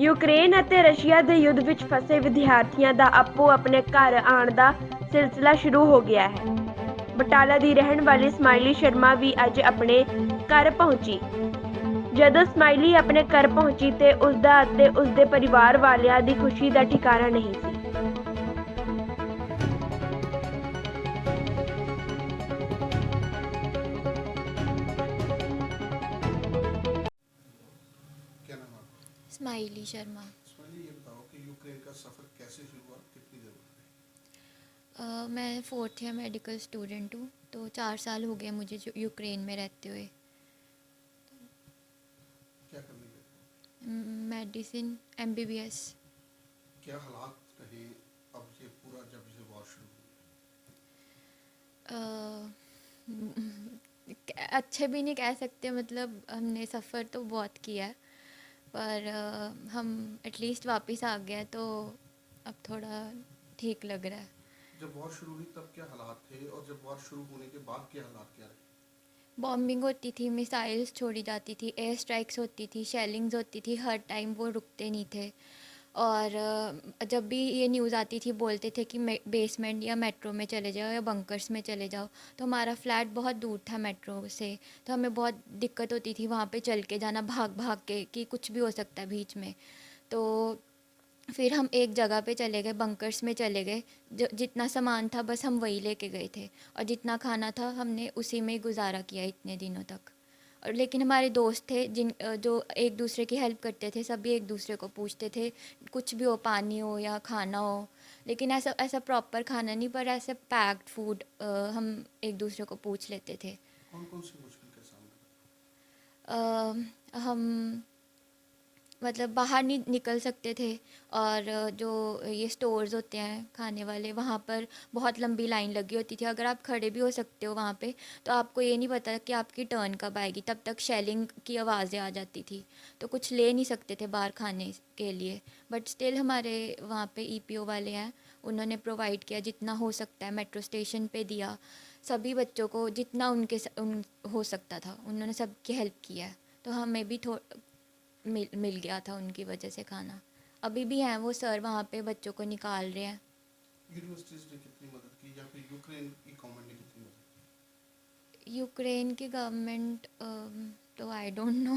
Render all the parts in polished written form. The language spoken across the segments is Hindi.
ਯੂਕਰੇਨ ਅਤੇ ਰਸ਼ੀਆ ਦੇ ਯੁੱਧ ਵਿੱਚ ਫਸੇ ਵਿਦਿਆਰਥੀਆਂ ਦਾ ਆਪੋ ਆਪਣੇ ਘਰ ਆਉਣ ਦਾ ਸਿਲਸਿਲਾ ਸ਼ੁਰੂ ਹੋ ਗਿਆ ਹੈ। ਬਟਾਲਾ ਦੀ ਰਹਿਣ ਵਾਲੀ ਸਮਾਈਲੀ ਸ਼ਰਮਾ ਵੀ ਅੱਜ ਆਪਣੇ ਘਰ ਪਹੁੰਚੀ। ਜਦੋਂ ਸਮਾਈਲੀ ਆਪਣੇ ਘਰ ਪਹੁੰਚੀ ਤੇ ਉਸਦਾ ਅਤੇ ਉਸਦੇ ਪਰਿਵਾਰ ਵਾਲਿਆਂ ਦੀ ਖੁਸ਼ੀ ਦਾ ਠਿਕਾਣਾ ਨਹੀਂ ਸੀ। क्या नाम है आपका? स्माइली शर्मा। इसमाइली, ये बताओ कि यूक्रेन का सफ़र कैसे शुरू हुआ, कितनी देर में? मैं फोर्थ ईयर मेडिकल स्टूडेंट हूँ, तो 4 साल हो गए मुझे जो यूक्रेन में रहते हुए। क्या करने गए? Medicine MBBS। क्या हालात रहे अब ये पूरा जब से वॉर शुरू अच्छे भी नहीं कह सकते, मतलब हमने सफ़र तो बहुत किया है, पर हम एटलीस्ट वापस आ गए तो अब थोड़ा ठीक लग रहा है। हुई? जब वॉर शुरू हुई तब क्या हालात थे और जब वॉर शुरू होने के बाद क्या हालात क्या रहे? बॉम्बिंग होती थी, मिसाइल्स छोड़ी जाती थी, एयर स्ट्राइक्स होती थी, शेलिंग्स होती थी, हर टाइम वो रुकते नहीं थे। और जब भी ये न्यूज़ आती थी बोलते थे कि बेसमेंट या मेट्रो में चले जाओ या बंकर्स में चले जाओ। तो हमारा फ्लैट बहुत दूर था मेट्रो से, तो हमें बहुत दिक्कत होती थी वहाँ पे चल के जाना, भाग भाग के, कि कुछ भी हो सकता है बीच में। तो फिर हम एक जगह पे चले गए, बंकर्स में चले गए। जो जितना सामान था बस हम वही लेके गए थे, और जितना खाना था हमने उसी में गुजारा किया इतने दिनों तक। और लेकिन हमारे दोस्त थे जो एक दूसरे की हेल्प करते थे, सभी एक दूसरे को पूछते थे, कुछ भी हो, पानी हो या खाना हो। लेकिन ऐसा ऐसा प्रॉपर खाना नहीं, पर ऐसे पैक्ड फूड हम एक दूसरे को पूछ लेते थे। कौन कौन सी मुश्किल का सामना हम मतलब बाहर नहीं निकल सकते थे, और जो ये स्टोर्स होते हैं खाने वाले, वहाँ पर बहुत लंबी लाइन लगी होती थी। अगर आप खड़े भी हो सकते हो वहाँ पे, तो आपको ये नहीं पता कि आपकी टर्न कब आएगी, तब तक शेलिंग की आवाज़ें आ जाती थी। तो कुछ ले नहीं सकते थे बाहर खाने के लिए। बट स्टिल हमारे वहाँ पे EPO वाले हैं, उन्होंने प्रोवाइड किया जितना हो सकता है, मेट्रो स्टेशन पे दिया सभी बच्चों को जितना हो सकता था, उन्होंने सबकी हेल्प किया है। तो हमें भी मिल गया था उनकी वजह से खाना। अभी भी हैं वो सर वहाँ पे बच्चों को निकाल रहे हैं। यूनिवर्सिटीज़ ने कितनी मदद की या फिर यूक्रेन की गवर्नमेंट ने कितनी मदद यूक्रेन की गवर्नमेंट तो आई डोंट नो।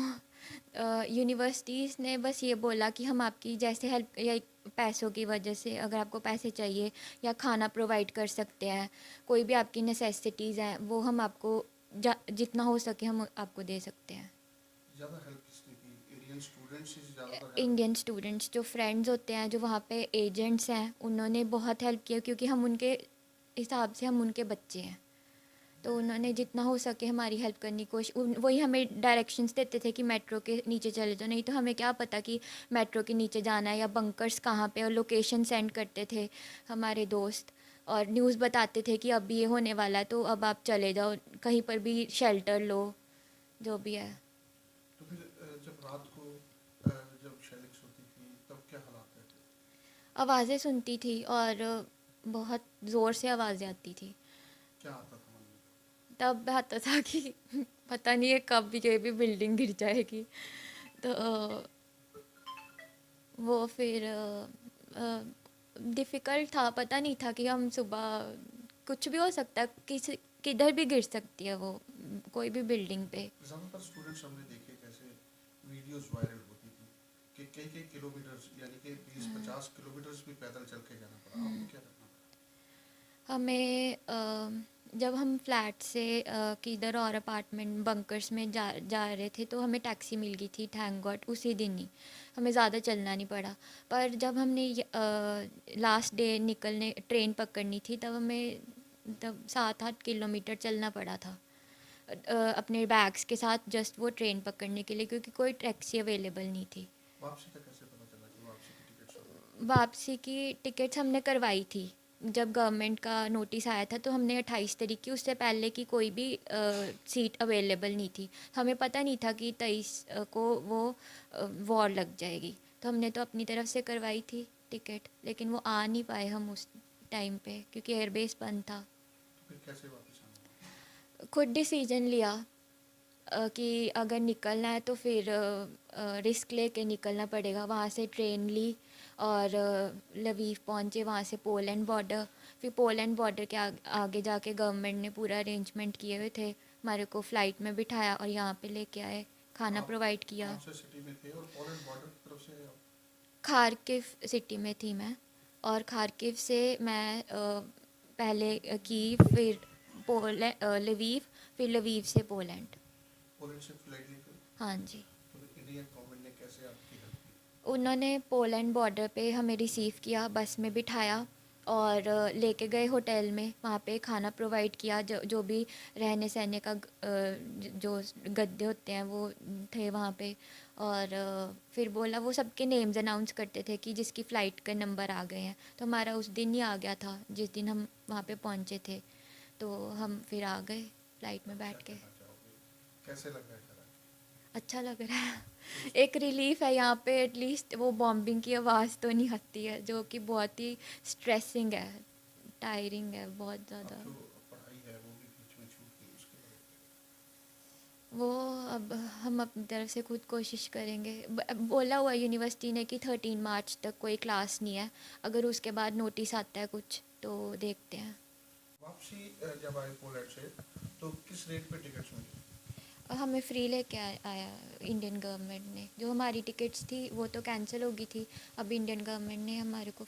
यूनिवर्सिटीज़ ने बस ये बोला कि हम आपकी जैसे हेल्प, या पैसों की वजह से अगर आपको पैसे चाहिए या खाना प्रोवाइड कर सकते हैं, कोई भी आपकी नेसेसिटीज़ हैं वो हम आपको जितना हो सके हम आपको दे सकते हैं। की? ज़्यादा हेल्प किसने की? इंडियन स्टूडेंट्स से ज़्यादातर हेल्प? इंडियन स्टूडेंट्स जो फ्रेंड्स होते हैं, जो वहाँ पे एजेंट्स हैं, उन्होंने बहुत हेल्प किया, क्योंकि हम उनके हिसाब से हम उनके बच्चे हैं। तो उन्होंने जितना हो सके हमारी हेल्प करने की कोशिश, वही हमें डायरेक्शंस देते थे कि मेट्रो के नीचे चले जाओ, नहीं तो हमें क्या पता कि मेट्रो के नीचे जाना है या बंकर्स कहाँ पे, और लोकेशन सेंड करते थे हमारे दोस्त, और न्यूज़ बताते थे कि अब ये होने वाला है तो अब आप चले जाओ, कहीं पर भी शेल्टर लो, जो भी है। तो फिर जब रात को जब शेलिंग्स होती थी तब क्या हालात रहते? आवाज़ें सुनती थी और बहुत ज़ोर से आवाज़ें आती थी। क्या आता था मन में? तब आता था कि पता नहीं है कब ये भी बिल्डिंग गिर जाएगी। तो वो फिर डिफ़िकल्ट था, पता नहीं था कि हम सुबह कुछ भी हो सकता है, किधर भी गिर सकती है वो, कोई भी बिल्डिंग पे। ज़्यादातर स्टूडेंट्स हमने देखे कैसे वीडियोस वायरल होती थी कि कई कई किलोमीटर्स यानी कि 20-50 किलोमीटर्स भी पैदल चल के जाना पड़ा। आपको क्या करना पड़ा? हमें जब हम फ्लैट से किधर और अपार्टमेंट बंकर्स में जा रहे थे, तो हमें टैक्सी मिल गई थी, थैंक गॉड, उसी दिन ही। हमें ज़्यादा चलना नहीं पड़ा। पर जब हमने लास्ट डे निकलने ट्रेन पकड़नी थी, तब हमें तब 7-8 किलोमीटर चलना पड़ा था अपने बैग्स के साथ, जस्ट वो ट्रेन पकड़ने के लिए, क्योंकि कोई टैक्सी अवेलेबल नहीं थी। वापसी का कैसे पता चला कि वापसी की टिकट्स हो गई? वापसी की टिकट्स हमने करवाई थी जब गवर्नमेंट का नोटिस आया था, तो हमने 28 तारीख की, उससे पहले की कोई भी सीट अवेलेबल नहीं थी। हमें पता नहीं था कि 23 को वो वॉर लग जाएगी, तो हमने तो अपनी तरफ से करवाई थी टिकट, लेकिन वो आ नहीं पाए हम उस टाइम पे, क्योंकि एयरबेस बंद था। तो फिर कैसे वापस आना हुआ? खुद डिसीजन लिया, कि अगर निकलना है तो फिर रिस्क लेके निकलना पड़ेगा। वहाँ से ट्रेन ली और लवीव पहुँचे, वहाँ से पोलैंड बॉर्डर, फिर पोलैंड बॉर्डर के आगे जाके गवर्नमेंट ने पूरा अरेंजमेंट किए हुए थे, हमारे को फ़्लाइट में बिठाया और यहाँ पे लेके आए, खाना आप प्रोवाइड किया। कौन से सिटी में थे और पोलैंड बॉर्डर की तरफ से आप? खारकिव सिटी में थी मैं, और खारकिव से मैं पहले कीव, फिर लवीव, फिर लवीव से पोलैंड। पोलैंड से फ्लाइट लेकर हाँ जी। तो इंडियन गवर्नमेंट ने कैसे आपकी हेल्प की? उन्होंने पोलैंड बॉर्डर पे हमें रिसीव किया, बस में बिठाया और लेके गए होटल में, वहाँ पे खाना प्रोवाइड किया, जो भी रहने सहने का जो गद्दे होते हैं वो थे वहाँ पे। और फिर बोला, वो सबके नेम्स अनाउंस करते थे कि जिसकी फ़्लाइट के नंबर आ गए हैं, तो हमारा उस दिन ही आ गया था जिस दिन हम वहाँ पे पहुँचे थे, तो हम फिर आ गए फ़्लाइट में बैठ के। क्या कहना चाहोगे? कैसे लग रहा है घर आके? अच्छा लग रहा है। एक रिलीफ है यहाँ पे, एटलीस्ट वो बॉम्बिंग की आवाज़ तो नहीं आती है, जो कि बहुत ही स्ट्रेसिंग है, टायरिंग है बहुत ज़्यादा। अब जो पढ़ाई है वो भी बीच में छूट गई, उसके बारे में वो अब हम अपनी तरफ से खुद कोशिश करेंगे। बोला हुआ यूनिवर्सिटी ने कि 13 मार्च तक कोई क्लास नहीं है, अगर उसके बाद नोटिस आता है कुछ तो देखते हैं। वापसी जब आए पोलैंड से तो किस रेट पे टिकट्स मिली? हमें फ्री लेके आया इंडियन गवर्नमेंट ने। जो हमारी टिकट्स थी वो तो कैंसिल हो गई थी, अब इंडियन गवर्नमेंट ने हमारे को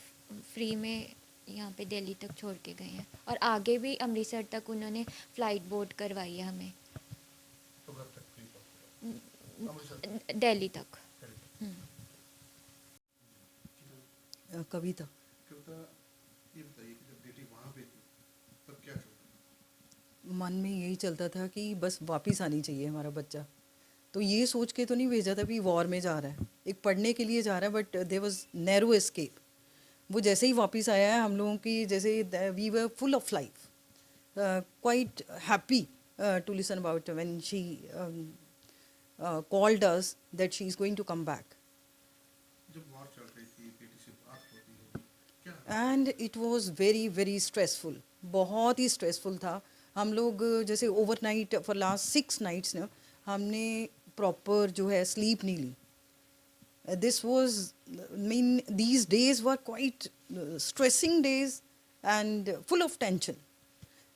फ्री में यहाँ पे दिल्ली तक छोड़ के गए हैं, और आगे भी अमृतसर तक उन्होंने फ़्लाइट बोर्ड करवाई है हमें, तो घर तक फ्री पहुंचे अमृतसर दिल्ली तक। दिल्ली। कविता। क्योंकि ये बताइए कि जब बेटी वहाँ पे थी तब क्या चल रहा था? मन में यही चलता था कि बस वापस आनी चाहिए हमारा बच्चा। तो ये सोच के तो नहीं भेजा था कि वॉर में जा रहा है, एक पढ़ने के लिए जा रहा है, but there was narrow escape. वो जैसे ही वापस आया है, हम लोगों की जैसे we were full of life, quite happy to listen about when she called us that she is going to come back. जब वॉर चल रही थी बेटी से बात होती होगी, क्या and it was very very stressful, बहुत ही स्ट्रेसफुल था। हम लोग जैसे ओवरनाइट फॉर लास्ट 6 नाइट्स ना हमने प्रॉपर जो है स्लीप नहीं ली। This was mean these days were quite stressing days and full of tension,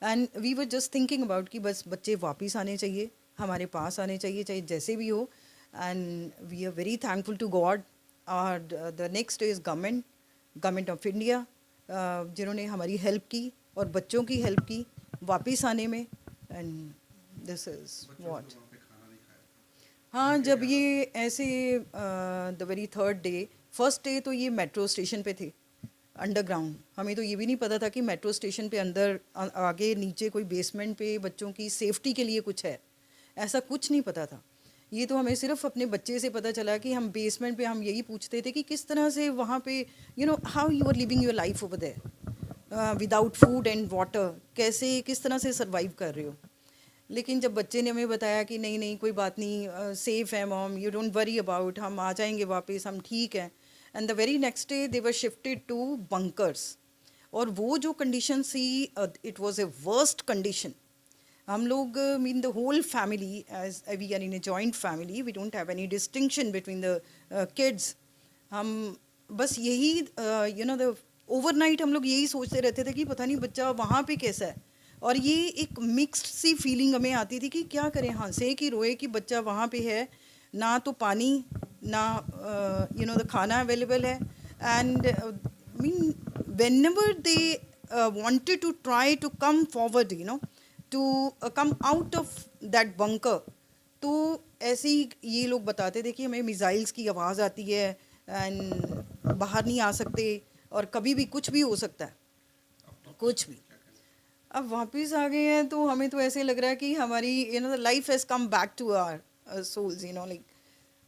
and we were just thinking about कि बस बच्चे वापस आने चाहिए, हमारे पास आने चाहिए, चाहे जैसे भी हो। And we are very thankful to God. और the next is government of India, जिन्होंने हमारी हेल्प की और बच्चों की हेल्प की वापस आने में। एंड दिस इज़ बच्चों व्हाट। ने वहाँ पे खाना नहीं खाया था? हाँ, जब ये ऐसे the very third day, first day तो ये मेट्रो स्टेशन पे थे अंडरग्राउंड। हमें तो ये भी नहीं पता था कि मेट्रो स्टेशन पे अंदर आगे नीचे कोई बेसमेंट पे बच्चों की सेफ्टी के लिए कुछ है, ऐसा कुछ नहीं पता था। ये तो हमें सिर्फ अपने बच्चे से पता चला कि हम बेसमेंट पे हम यही पूछते थे कि किस तरह से वहाँ पे how you are living your life over there without food and water, कैसे किस तरह से सर्वाइव कर रहे हो। लेकिन जब बच्चे ने हमें बताया कि नहीं नहीं कोई बात नहीं, सेफ़ है mom, you don't worry about, हम आ जाएंगे वापस, हम ठीक हैं। And the very next day they were shifted to bunkers. और वो जो कंडीशन थी, it was a worst condition. हम लोग mean the whole family, as we are in a joint family, we don't have any distinction between the kids. हम बस यही द ओवरनाइट हम लोग यही सोचते रहते थे कि पता नहीं बच्चा वहाँ पे कैसा है। और ये एक मिक्स्ड सी फीलिंग हमें आती थी कि क्या करें, हंसे कि रोए कि बच्चा वहाँ पे है, ना तो पानी, ना द खाना अवेलेबल है। And mean whenever they wanted to try to come forward, to come out of that bunker, तो ऐसे ही ये लोग बताते थे कि हमें मिसाइल्स की आवाज़ आती है एंड बाहर नहीं आ सकते, और कभी भी कुछ भी हो सकता है, कुछ भी। अब वापस आ गए हैं तो हमें तो ऐसे लग रहा है कि हमारी the life has come back to our souls, like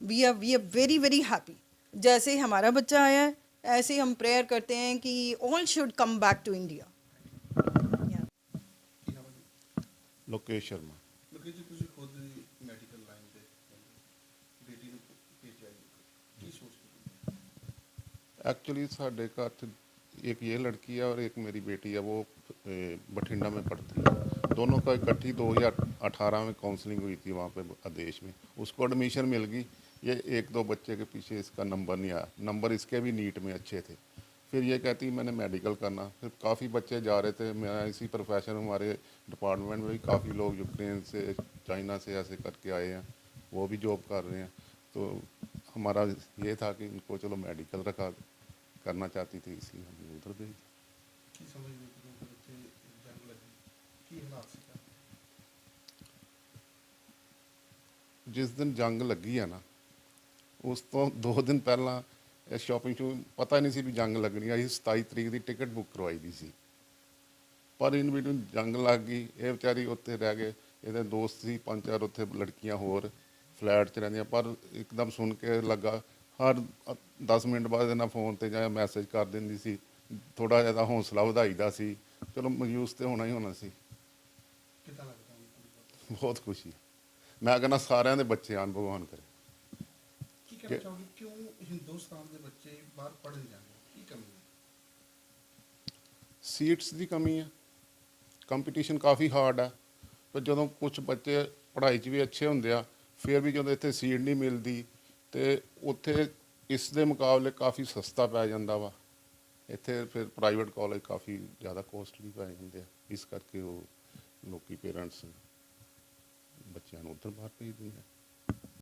we are very very happy. जैसे हमारा बच्चा आया है ऐसे हम प्रेयर करते हैं कि all should come back to India. ਕੀ ਨਾਮ ਹੈ ਜੀ? ਲੋਕੇਸ਼ ਸ਼ਰਮਾ। ਲੋਕੀ ਜੀ ਤੁਸੀਂ ਖੁਦ ਮੈਡੀਕਲ ਲਾਈਨ ਦੇ ਬੇਟੀ ਨੂੰ ਭੇਜਿਆ ਜੀ, ਕੀ ਸੋਚ ਕੇ? एक्चुअली साढ़े घर एक ये लड़की है और एक मेरी बेटी है, वो बठिंडा में पढ़ती है। दोनों का इकट्ठी 2018 में काउंसलिंग हुई थी वहाँ पे आदेश में, उसको एडमिशन मिल गई। ये एक दो बच्चे के पीछे इसका नंबर नहीं आया, नंबर इसके भी नीट में अच्छे थे। फिर ये कहती मैंने मेडिकल करना, फिर काफ़ी बच्चे जा रहे थे। मैं इसी प्रोफेशन में, हमारे डिपार्टमेंट में भी काफ़ी लोग यूक्रेन से, चाइना से ऐसे करके आए हैं, वो भी जॉब कर रहे हैं। तो हमारा ये था कि इनको चलो मेडिकल रखा करना चाहती थी, इसलिए हमने उधर भेज दिया। ਕੀ ਸਮਝਦੇ ਹੋ ਕਿ ਫਿਰ ਉੱਥੇ ਜੰਗ ਲੱਗੀ, ਕੀ ਹਾਲਾਤ ਸੀ ਘਰ? ਜਿਸ ਦਿਨ ਜੰਗ ਲੱਗੀ ਆ ਨਾ, ਉਸ ਤੋਂ 2 ਦਿਨ ਪਹਿਲਾਂ ਇਹ ਸ਼ਾਪਿੰਗ ਸ਼ੂ ਪਤਾ ਨਹੀਂ ਸੀ ਵੀ ਜੰਗ ਲੱਗਣੀ ਆ। ਅਸੀਂ 27 ਤਰੀਕ ਦੀ ਟਿਕਟ ਬੁੱਕ ਕਰਵਾਈ ਦੀ ਸੀ, ਪਰ ਇਨ ਬਿਟਵੀਨ ਜੰਗ ਲੱਗ ਗਈ। ਇਹ ਵਿਚਾਰੀ ਉੱਥੇ ਰਹਿ ਗਏ, ਇਹਦੇ ਦੋਸਤ ਸੀ 5-4 ਉੱਥੇ ਲੜਕੀਆਂ ਹੋਰ ਫਲੈਟ 'ਚ ਰਹਿੰਦੀਆਂ। ਪਰ ਇੱਕਦਮ ਸੁਣ ਕੇ ਲੱਗਾ, ਹਰ 10 ਮਿੰਟ ਬਾਅਦ ਇਹਨਾਂ ਫੋਨ 'ਤੇ ਜਾਂ ਮੈਸੇਜ ਕਰ ਦਿੰਦੀ ਸੀ। ਥੋੜ੍ਹਾ ਜਿਹਾ ਤਾਂ ਹੌਸਲਾ ਵਧਾਈਦਾ ਸੀ, ਚਲੋ ਮਯੂਸ ਤਾਂ ਹੋਣਾ ਹੀ ਹੋਣਾ ਸੀ। ਕਿੱਦਾਂ ਲੱਗਦਾ ਹੁਣ ਤੁਹਾਨੂੰ? ਬਹੁਤ ਖੁਸ਼ੀ। ਮੈਂ ਕਹਿੰਦਾ ਸਾਰਿਆਂ ਦੇ ਬੱਚੇ ਆਉਣ, ਭਗਵਾਨ ਕਰੇ। ਕੀ ਕਹਿਣਾ ਚਾਹੋਗੇ, ਕਿਉਂ ਹਿੰਦੁਸਤਾਨ ਦੇ ਬੱਚੇ ਬਾਹਰ ਪੜ੍ਹਨ ਜਾਂਦੇ, ਕੀ ਕਮੀ ਹੈ? ਸੀਟਸ ਦੀ ਕਮੀ ਹੈ, ਕੰਪੀਟੀਸ਼ਨ ਕਾਫੀ ਹਾਰਡ ਹੈ। ਪਰ ਜਦੋਂ ਕੁਝ ਬੱਚੇ ਪੜ੍ਹਾਈ 'ਚ ਵੀ ਅੱਛੇ ਹੁੰਦੇ ਆ, ਫਿਰ ਵੀ ਜਦੋਂ ਇੱਥੇ ਸੀਟ ਨਹੀਂ ਮਿਲਦੀ, ਤੇ ਉੱਥੇ ਇਸ ਦੇ ਮੁਕਾਬਲੇ ਕਾਫੀ ਸਸਤਾ ਪੈ ਜਾਂਦਾ ਵਾ। ਇੱਥੇ ਫਿਰ ਪ੍ਰਾਈਵੇਟ ਕਾਲਜ ਕਾਫੀ ਜ਼ਿਆਦਾ ਕੋਸਟਲੀ ਪੈ ਜਾਂਦੇ ਆ, ਇਸ ਕਰਕੇ ਉਹ ਲੋਕੀ ਪੇਰੈਂਟਸ ਬੱਚਿਆਂ ਨੂੰ ਉੱਧਰ ਬਾਹਰ ਭੇਜ ਦਿੰਦੇ ਆ।